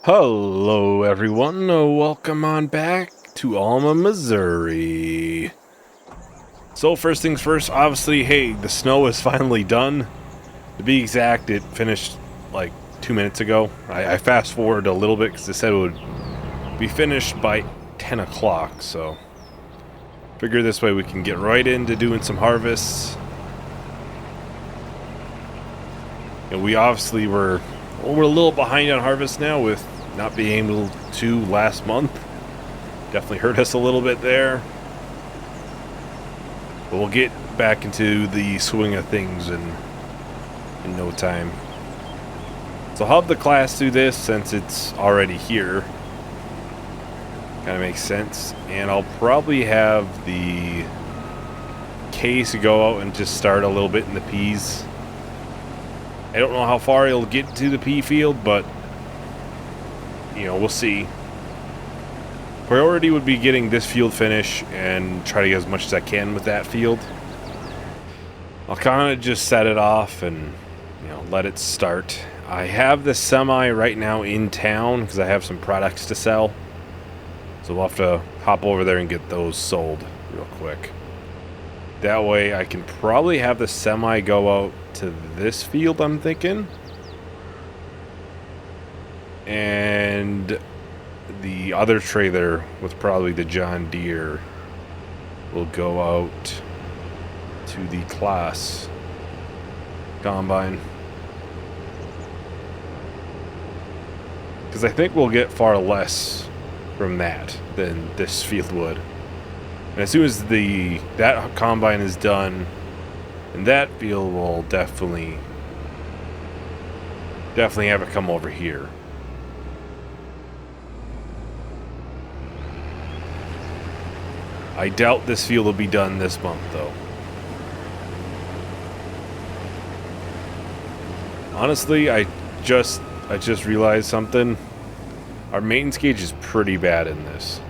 Hello everyone, welcome on back to Alma, Missouri. So first things first, obviously, hey, the snow is finally done. To be exact, it finished like 2 minutes ago. I fast forwarded a little bit because it said it would be finished by 10 o'clock, so figure this way we can get right into doing some harvests. And we obviously we're a little behind on harvest now with not being able to last month. Definitely hurt us a little bit there. But we'll get back into the swing of things in no time. So I'll have the class do this since it's already here. Kind of makes sense. And I'll probably have the case go out and just start a little bit in the peas. I don't know how far he'll get to the pea field, but you know, we'll see. Priority would be getting this field finish and try to get as much as I can with that field. I'll kind of just set it off and, you know, let it start. I have the semi right now in town because I have some products to sell. So we'll have to hop over there and get those sold real quick. That way I can probably have the semi go out to this field, I'm thinking. And the other trailer with probably the John Deere will go out to the class combine. Because I think we'll get far less from that than this field would. And as soon as that combine is done, and that field will definitely have it come over here. I doubt this field will be done this month, though. Honestly, I just realized something. Our maintenance gauge is pretty bad in this.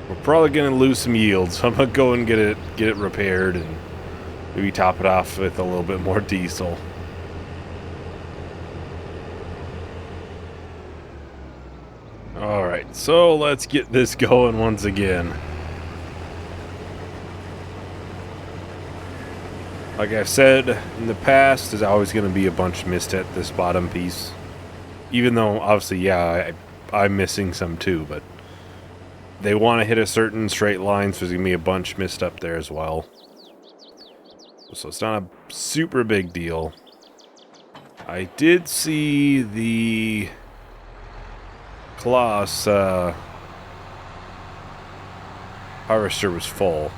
We're probably gonna lose some yield, so I'm gonna go and get it repaired and maybe top it off with a little bit more diesel. Alright, so let's get this going once again. Like I've said in the past, there's always going to be a bunch missed at this bottom piece. Even though, obviously, yeah, I'm missing some too, but they want to hit a certain straight line, so there's going to be a bunch missed up there as well. So it's not a super big deal. I did see the Colossus harvester was full.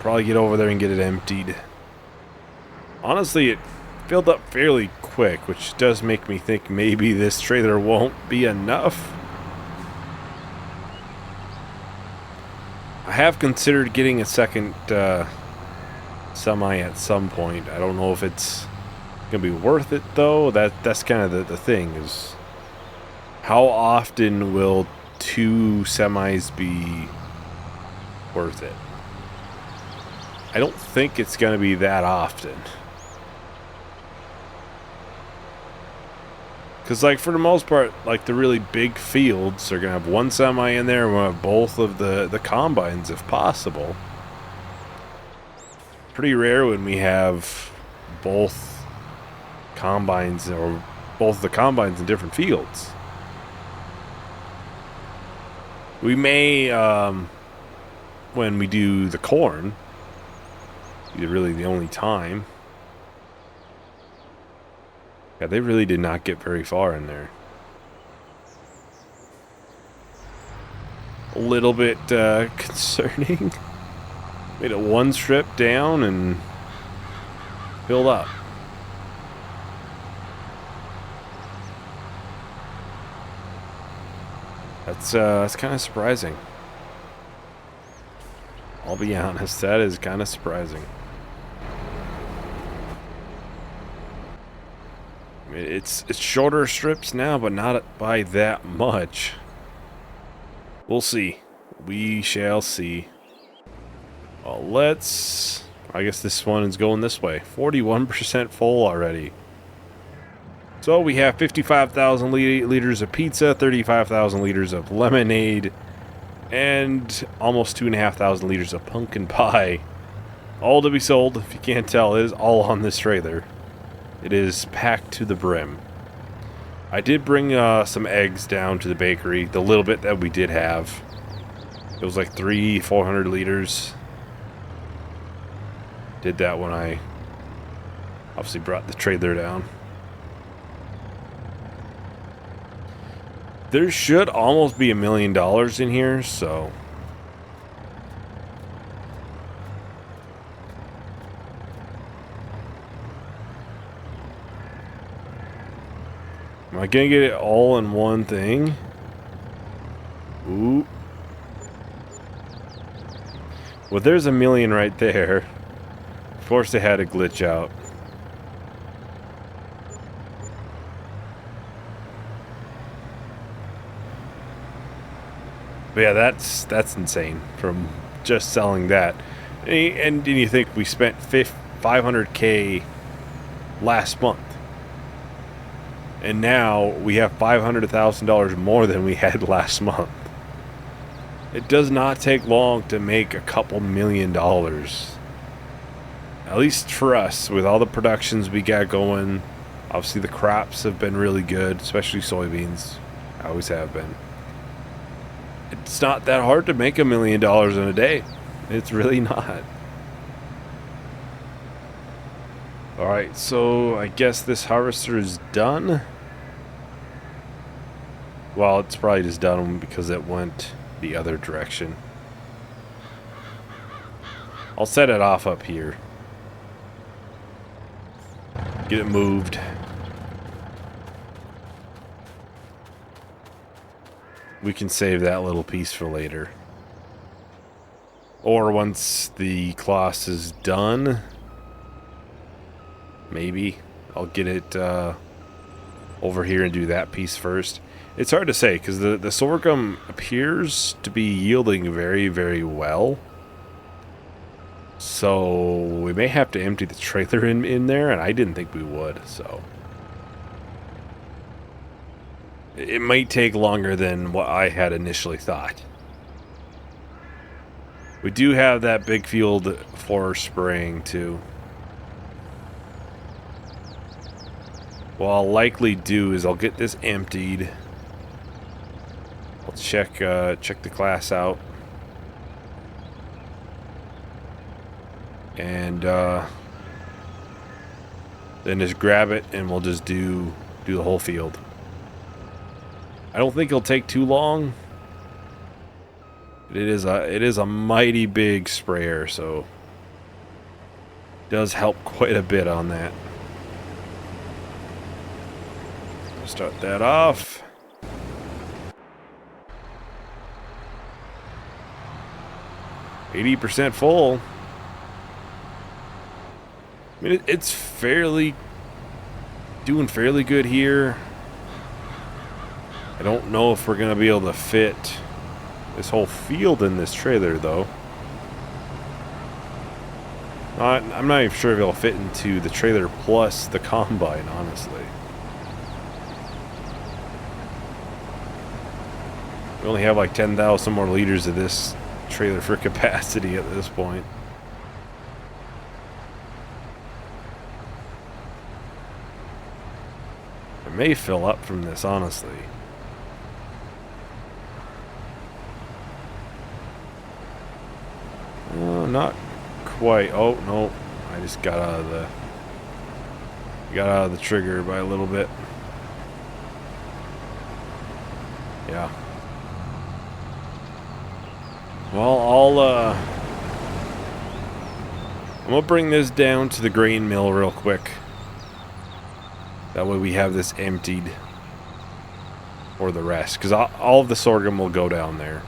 Probably get over there and get it emptied. Honestly, it filled up fairly quick, which does make me think maybe this trailer won't be enough. I have considered getting a second semi at some point. I don't know if it's gonna be worth it though. That's kind of the thing is, how often will 2 semis be worth it? I don't think it's going to be that often. Because, like, for the most part, like, the really big fields are going to have 1 semi in there, and we'll have both of the combines if possible. Pretty rare when we have both combines, or both the combines in different fields. We may, when we do the corn, really the only time. Yeah, they really did not get very far in there. A little bit concerning. Made it 1 strip down and filled up. That's kind of surprising. I'll be honest, that is kind of surprising. It's shorter strips now, but not by that much. We'll see. We shall see. Well, I guess this one is going this way. 41% full already. So we have 55,000 liters of pizza, 35,000 liters of lemonade, and almost 2,500 liters of pumpkin pie. All to be sold. If you can't tell, it is all on this trailer. It is packed to the brim. I did bring some eggs down to the bakery, the little bit that we did have. It was like 400 liters. Did that when I obviously brought the trailer down. There should almost be $1 million in here, so... Am I gonna get it all in one thing? Ooh. Well, there's $1 million right there. Of course they had a glitch out. But yeah, that's insane from just selling that. And you think we spent $500K last month. And now we have $500,000 more than we had last month. It does not take long to make a couple $1 million. At least for us, with all the productions we got going. Obviously the crops have been really good, especially soybeans. Always have been. It's not that hard to make $1 million in a day. It's really not. Alright, so I guess this harvester is done. Well, it's probably just done because it went the other direction. I'll set it off up here. Get it moved. We can save that little piece for later. Or once the class is done, maybe I'll get it over here and do that piece first. It's hard to say because the sorghum appears to be yielding very, very well. So we may have to empty the trailer in there, and I didn't think we would, so... It might take longer than what I had initially thought. We do have that big field for spraying too. What I'll likely do is I'll get this emptied. I'll check the class out. And then just grab it and we'll just do the whole field. I don't think it'll take too long. It is a mighty big sprayer, so it does help quite a bit on that. I'll start that off. %full. I mean, it's doing fairly good here. I don't know if we're going to be able to fit this whole field in this trailer, though. I'm not even sure if it'll fit into the trailer plus the combine, honestly. We only have like 10,000 more liters of this trailer for capacity at this point. It may fill up from this, honestly. Not quite. Oh no, I just got out of the trigger by a little bit. Yeah. Well, I'm gonna bring this down to the grain mill real quick. That way we have this emptied for the rest, because all of the sorghum will go down there.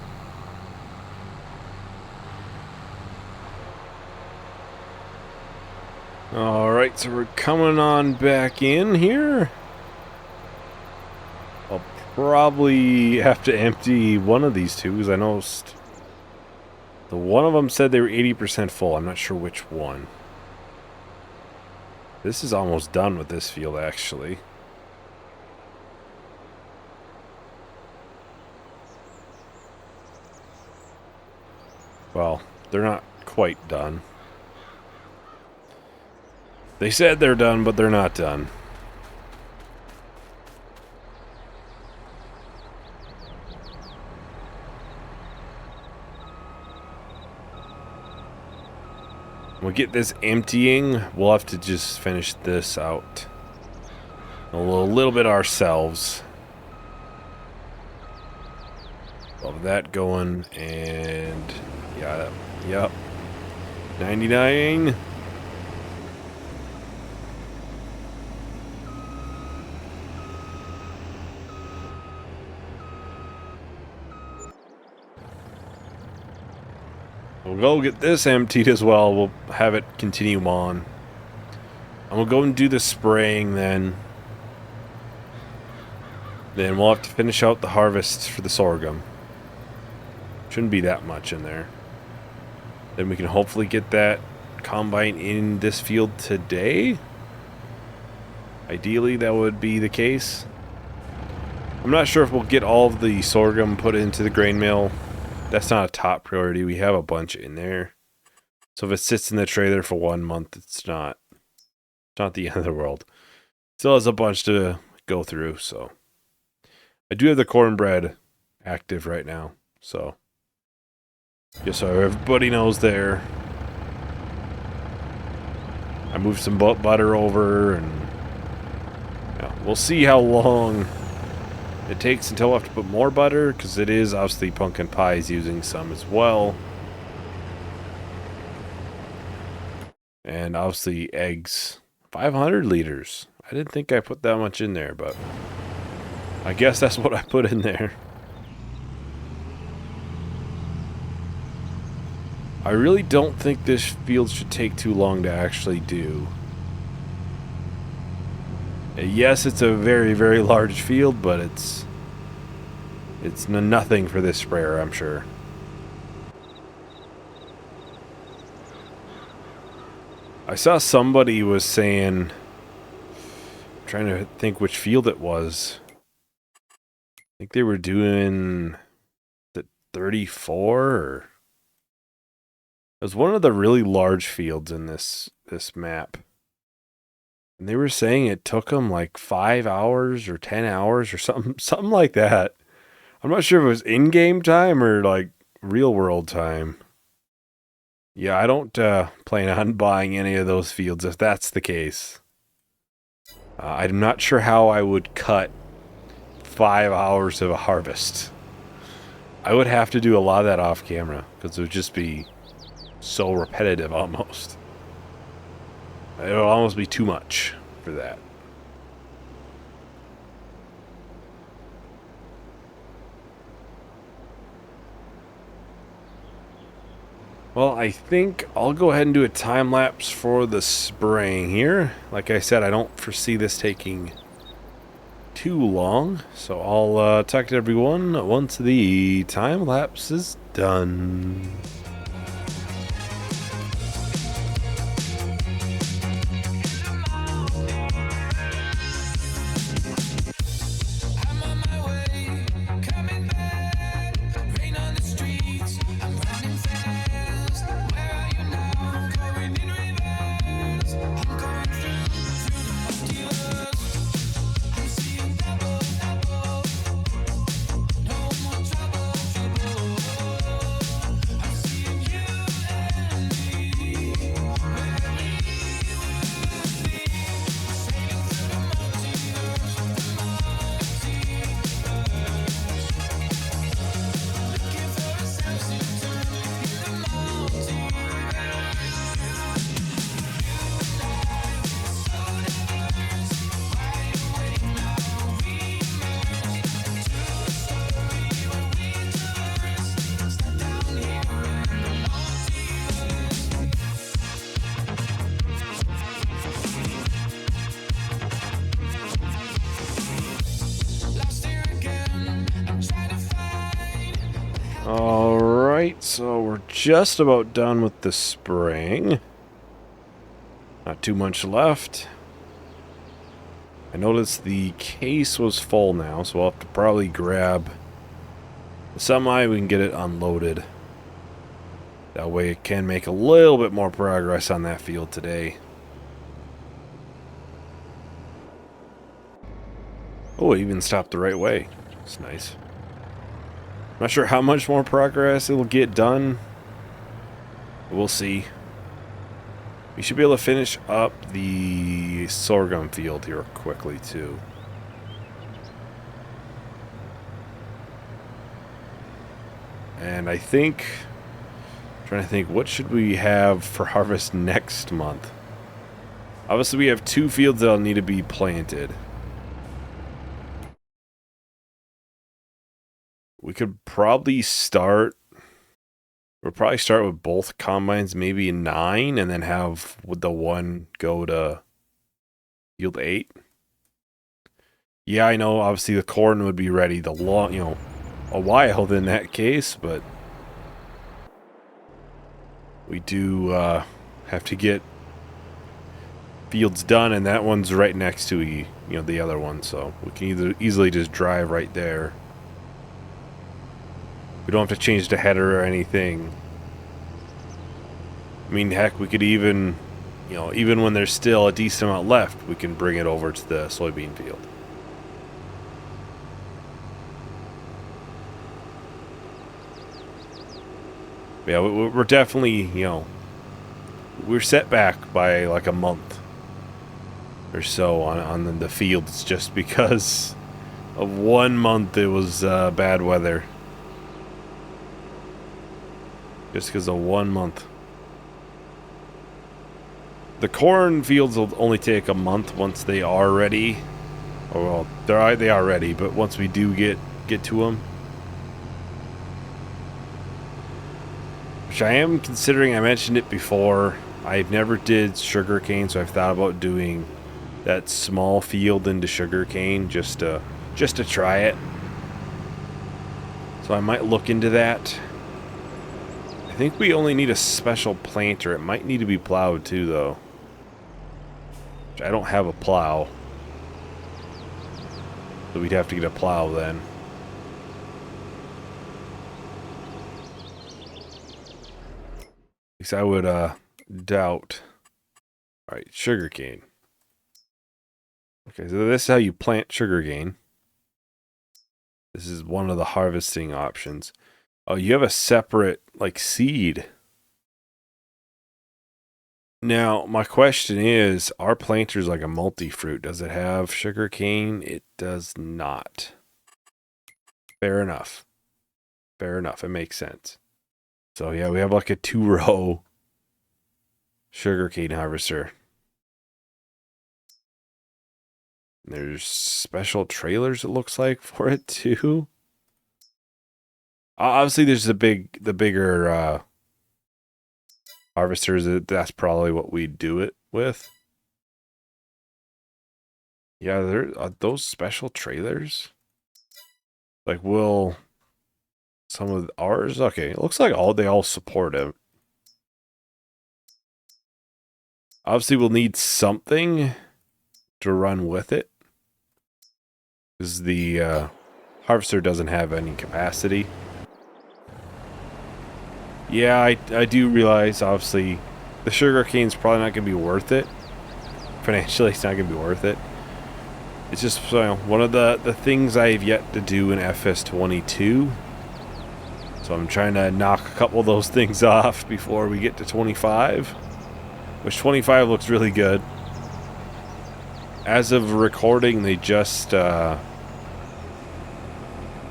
Alright, so we're coming on back in here. I'll probably have to empty one of these two, because I noticed the one of them said they were 80% full. I'm not sure which one. This is almost done with this field, actually. Well, they're not quite done. They said they're done, but they're not done. We'll get this emptying. We'll have to just finish this out a little bit ourselves. Love that going, and yeah, yep, 99. We'll go get this emptied as well. We'll have it continue on. And we'll go and do the spraying then. Then we'll have to finish out the harvest for the sorghum. Shouldn't be that much in there. Then we can hopefully get that combine in this field today. Ideally, that would be the case. I'm not sure if we'll get all of the sorghum put into the grain mill. That's not a top priority. We have a bunch in there. So if it sits in the trailer for 1 month, it's not the end of the world. Still has a bunch to go through, so. I do have the cornbread active right now, so. Just so everybody knows there. I moved some butter over, and yeah, we'll see how long it takes until I have to put more butter, because it is obviously pumpkin pie's using some as well. And obviously eggs, 500 liters. I didn't think I put that much in there, but I guess that's what I put in there. I really don't think this field should take too long to actually do. Yes, it's a very, very large field, but it's nothing for this sprayer, I'm sure. I saw somebody was saying, I'm trying to think which field it was. I think they were doing the 34, or it was one of the really large fields in this map. And they were saying it took them like 5 hours or 10 hours or something like that. I'm not sure if it was in-game time or like real-world time. Yeah, I don't plan on buying any of those fields if that's the case. I'm not sure how I would cut 5 hours of a harvest. I would have to do a lot of that off camera because it would just be so repetitive almost. It would almost be too much for that. Well, I think I'll go ahead and do a time lapse for the spraying here. Like I said, I don't foresee this taking too long, so I'll talk to everyone once the time lapse is done. Alright, so we're just about done with the spraying. Not too much left. I noticed the case was full now, so I'll have to probably grab the semi. We can get it unloaded. That way it can make a little bit more progress on that field today. Oh, it even stopped the right way. It's nice. Not sure how much more progress it'll get done. We'll see. We should be able to finish up the sorghum field here quickly, too. And I think... trying to think, what should we have for harvest next month? Obviously, we have 2 fields that'll need to be planted. We could probably start... we'll probably start with both combines, maybe 9, and then have the one go to field 8. Yeah, I know, obviously the corn would be ready a while in that case, but we do have to get fields done, and that one's right next to the other one, so we can easily just drive right there. We don't have to change the header or anything. I mean, heck, we could even, even when there's still a decent amount left, we can bring it over to the soybean field. Yeah, we're definitely, we're set back by like a month or so on the fields just because of 1 month it was bad weather. Just because of 1 month. The corn fields will only take a month once they are ready. Oh, well, they are ready, but once we do get to them. Which I am considering. I mentioned it before. I've never did sugarcane, so I've thought about doing that small field into sugarcane just to try it. So I might look into that. I think we only need a special planter. It might need to be plowed too, though. Which I don't have a plow. So we'd have to get a plow then. At least I would doubt. Alright, sugarcane. Okay, so this is how you plant sugarcane. This is one of the harvesting options. Oh, you have a separate, seed. Now, my question is, our planter's like a multi-fruit. Does it have sugarcane? It does not. Fair enough. Fair enough. It makes sense. So, yeah, we have like a 2-row sugarcane harvester. There's special trailers, it looks like, for it, too. Obviously, there's the bigger harvesters. That's probably what we do it with. Yeah, there are those special trailers. Will some of ours? Okay, it looks like they all support it. Obviously, we'll need something to run with it, because the harvester doesn't have any capacity. Yeah, I do realize, obviously, the sugarcane's probably not going to be worth it. Financially, it's not going to be worth it. It's just one of the things I have yet to do in FS22. So I'm trying to knock a couple of those things off before we get to 25. Which 25 looks really good. As of recording, they just had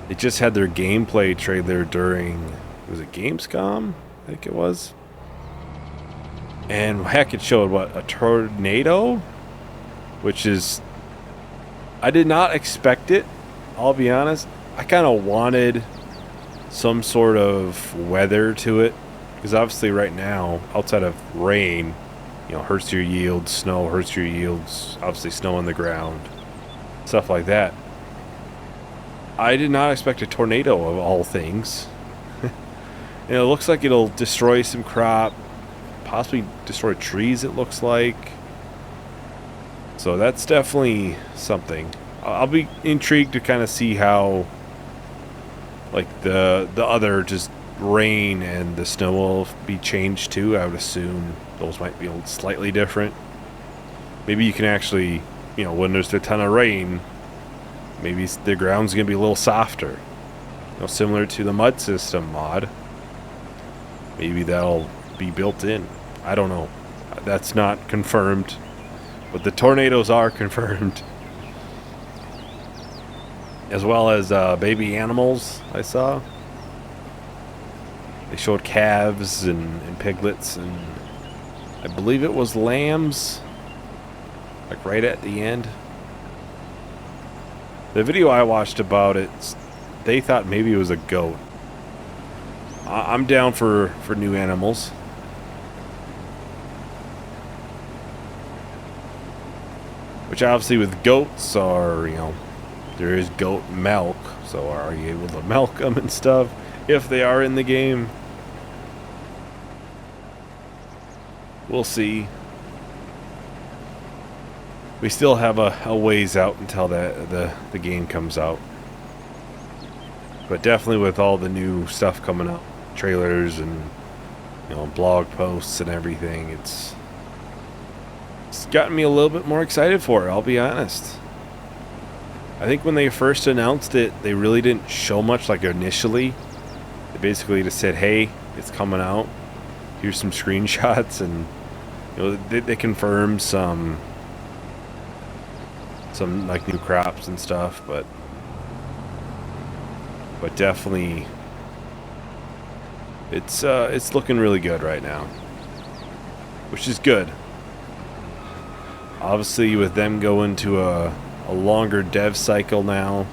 their gameplay trailer during... was it Gamescom? I think it was. And heck, it showed a tornado? Which is... I did not expect it, I'll be honest. I kind of wanted some sort of weather to it. Because obviously right now, outside of rain, hurts your yields, snow hurts your yields, obviously snow on the ground, stuff like that. I did not expect a tornado of all things. And it looks like it'll destroy some crop, possibly destroy trees, it looks like. So that's definitely something. I'll be intrigued to kind of see how, the other just rain and the snow will be changed too. I would assume those might be slightly different. Maybe you can actually, when there's a ton of rain, maybe the ground's going to be a little softer. Similar to the mud system mod. Maybe that'll be built in. I don't know. That's not confirmed. But the tornadoes are confirmed. As well as baby animals I saw. They showed calves and piglets, and I believe it was lambs. Like right at the end. The video I watched about it, they thought maybe it was a goat. I'm down for new animals. Which obviously with goats are, there is goat milk. So are you able to milk them and stuff if they are in the game? We'll see. We still have a ways out until the game comes out. But definitely with all the new stuff coming up, trailers and blog posts and everything, it's gotten me a little bit more excited for it, I'll be honest. I think when they first announced it, they really didn't show much like initially. They basically just said, hey, it's coming out. Here's some screenshots, and they confirmed some like new crops and stuff, but definitely it's looking really good right now, which is good. Obviously, with them going to a longer dev cycle now,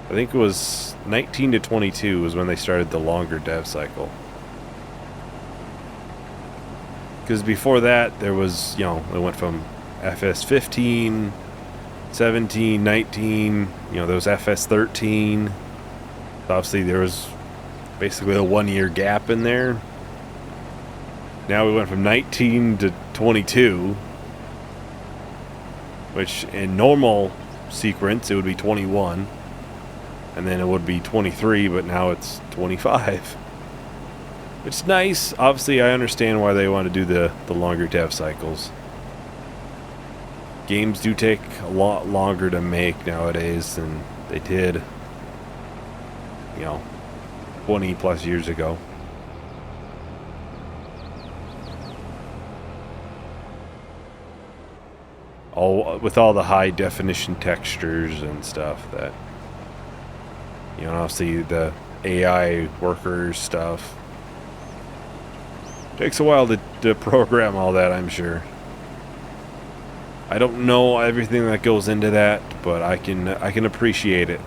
I think it was 19 to 22 was when they started the longer dev cycle. Because before that, there was, it went from FS 15, 17, 19, there was FS 13. Obviously, there was basically a 1 year gap in there. Now we went from 19 to 22, which in normal sequence, it would be 21. And then it would be 23, but now it's 25. It's nice. Obviously, I understand why they want to do the longer dev cycles. Games do take a lot longer to make nowadays than they did, 20 plus years ago. With all the high definition textures and stuff that, obviously the AI workers stuff. Takes a while to program all that, I'm sure. I don't know everything that goes into that, but I can appreciate it.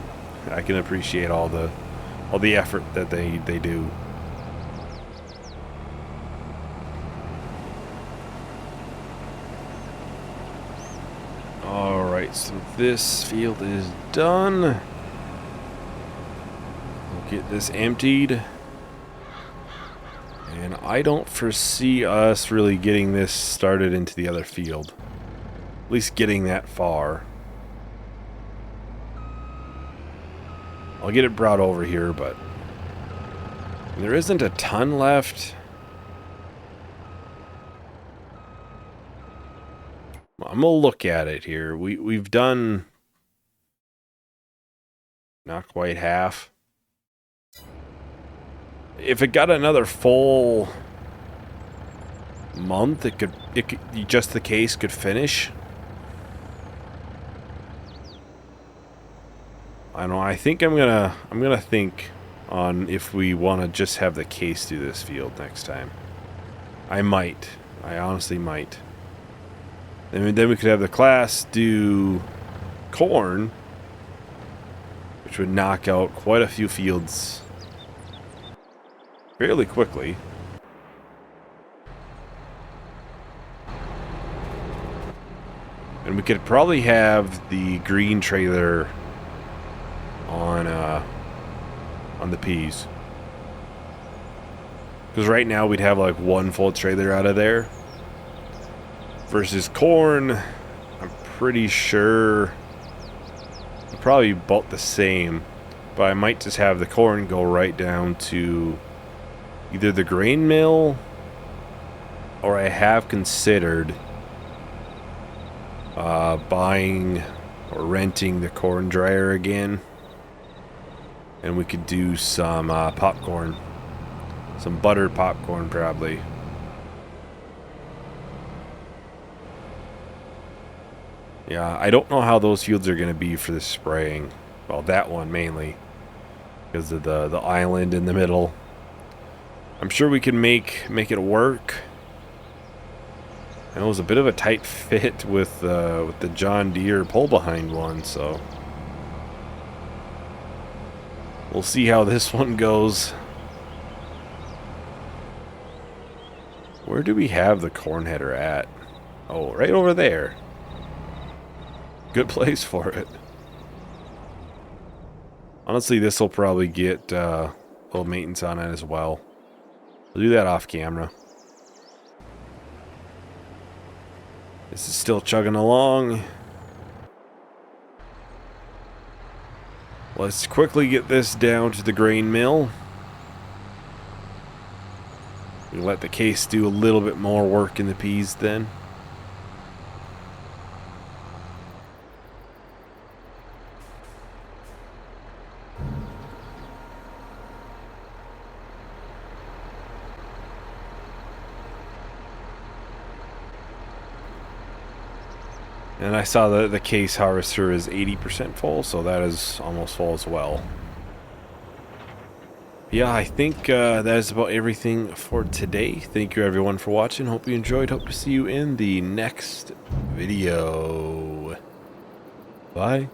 I can appreciate all the effort that they do. Alright, so this field is done. We'll get this emptied. And I don't foresee us really getting this started into the other field. At least getting that far. I'll get it brought over here, but there isn't a ton left. I'm gonna look at it here. We've done not quite half. If it got another full month, it could just the case could finish. I don't know. I think I'm gonna think on if we want to just have the case do this field next time. I might. I honestly might. And then we could have the class do corn, which would knock out quite a few fields fairly quickly. And we could probably have the green trailer on the peas. Because right now we'd have like one full trailer out of there. Versus corn, I'm pretty sure probably about the same. But I might just have the corn go right down to either the grain mill, or I have considered buying or renting the corn dryer again. And we could do some popcorn. Some buttered popcorn, probably. Yeah, I don't know how those fields are going to be for the spraying. Well, that one mainly. Because of the island in the middle. I'm sure we can make it work. And it was a bit of a tight fit with the John Deere pull-behind one, so... We'll see how this one goes. Where do we have the corn header at? Oh, right over there. Good place for it. Honestly, this will probably get a little maintenance on it as well. We'll do that off camera. This is still chugging along. Let's quickly get this down to the grain mill. We let the case do a little bit more work in the peas then. And I saw that the case harvester is 80% full, so that is almost full as well. Yeah, I think that is about everything for today. Thank you everyone for watching. Hope you enjoyed. Hope to see you in the next video. Bye.